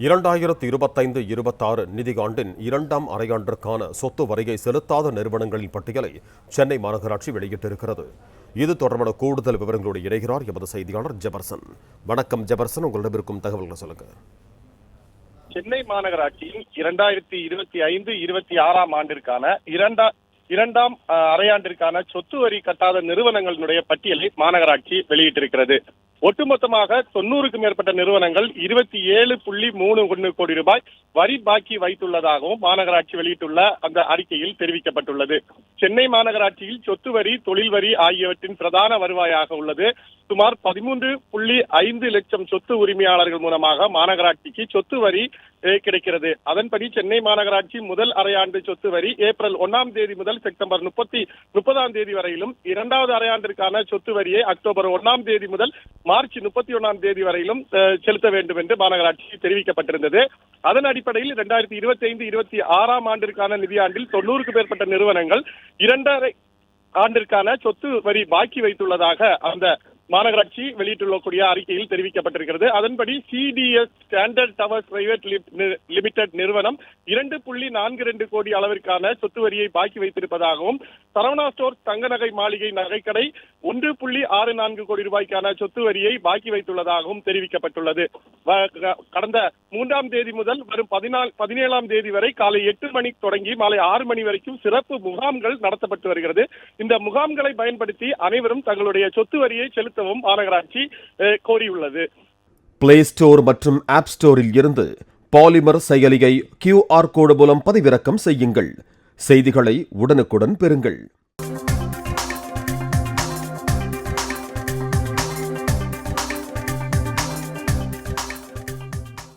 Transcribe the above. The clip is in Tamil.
2025-26 நிதியாண்டின் இரண்டாம் அரையாண்டிற்கான சொத்து வரியை செலுத்தாத நிறுவனங்களின் பட்டியலை சென்னை மாநகராட்சி வெளியிட்டிருக்கிறது. இது தொடர்பான கூடுதல் விவரங்களோடு இணைகிறார் எமது செய்தியாளர் ஜெபர்சன். வணக்கம் ஜெபர்சன், உங்களிடம் இருக்கும் தகவல்களை சொல்லுங்க. சென்னை மாநகராட்சியின் 2025-26 ஆண்டிற்கான இரண்டாம் அரையாண்டிற்கான சொத்து வரி கட்டாத நிறுவனங்களுடைய பட்டியலை மாநகராட்சி வெளியிட்டிருக்கிறது. ஒட்டுமொத்தமாக 90க்கும் மேற்பட்ட நிறுவனங்கள் 27.31 கோடி ரூபாய் வரி பாக்கி வைத்துள்ளதாகவும் மாநகராட்சி வெளியிட்டுள்ள அந்த அறிக்கையில் தெரிவிக்கப்பட்டுள்ளது. சென்னை மாநகராட்சியில் சொத்து வரி, தொழில் வரி ஆகியவற்றின் பிரதான வருவாயாக உள்ளது. சுமார் 13.5 லட்சம் சொத்து உரிமையாளர்கள் மூலமாக மாநகராட்சிக்கு சொத்து வரி கிடைக்கிறது. அதன்படி சென்னை மாநகராட்சி முதல் அரையாண்டு சொத்து வரி ஏப்ரல் 1ஆம் தேதி முதல் செப்டம்பர் 30ஆம் தேதி வரையிலும், இரண்டாவது அரையாண்டிற்கான சொத்து வரியை அக்டோபர் 1ஆம் தேதி முதல் மார்ச் 31ஆம் தேதி வரையிலும் செலுத்த வேண்டும் என்று மாநகராட்சி தெரிவிக்கப்பட்டிருந்தது. அதன் அடிப்படையில் 2025-26 ஆண்டிற்கான நிதியாண்டில் 90க்கும் மேற்பட்ட நிறுவனங்கள் 2.5 ஆண்டிற்கான சொத்து வரி பாக்கி வைத்துள்ளதாக அந்த மாநகராட்சி வெளியிட்டுள்ளக்கூடிய அறிக்கையில் தெரிவிக்கப்பட்டிருக்கிறது. அதன்படி CTS standard towers private limited நிறுவனம் 2.42 கோடி அளவிற்கான சொத்து வரியை பாக்கி வைத்திருப்பதாகவும், சரவணா ஸ்டோர் தங்க நகை மாளிகை நகைக்கடை 1.64 கோடி ரூபாய்க்கான சொத்து வரியை பாக்கி வைத்துள்ளதாகவும் தெரிவிக்கப்பட்டுள்ளது. கடந்த 3ஆம் தேதி முதல் வரும் 17ஆம் தேதி வரை காலை 8 மணி தொடங்கி மாலை 6 மணி வரைக்கும் சிறப்பு முகாம்கள் நடத்தப்பட்டு வருகிறது. இந்த முகாம்களை பயன்படுத்தி அனைவரும் தங்களுடைய சொத்து வரியை செலுத்தவும் மாநகராட்சி கோரியுள்ளது. பிளே ஸ்டோர் மற்றும் ஆப் ஸ்டோரில் இருந்து பாலிமர் செயலியை QR கோடு மூலம் பதிவிறக்கம் செய்யுங்கள். செய்திகளை உடனுக்குடன் பெறுங்கள்.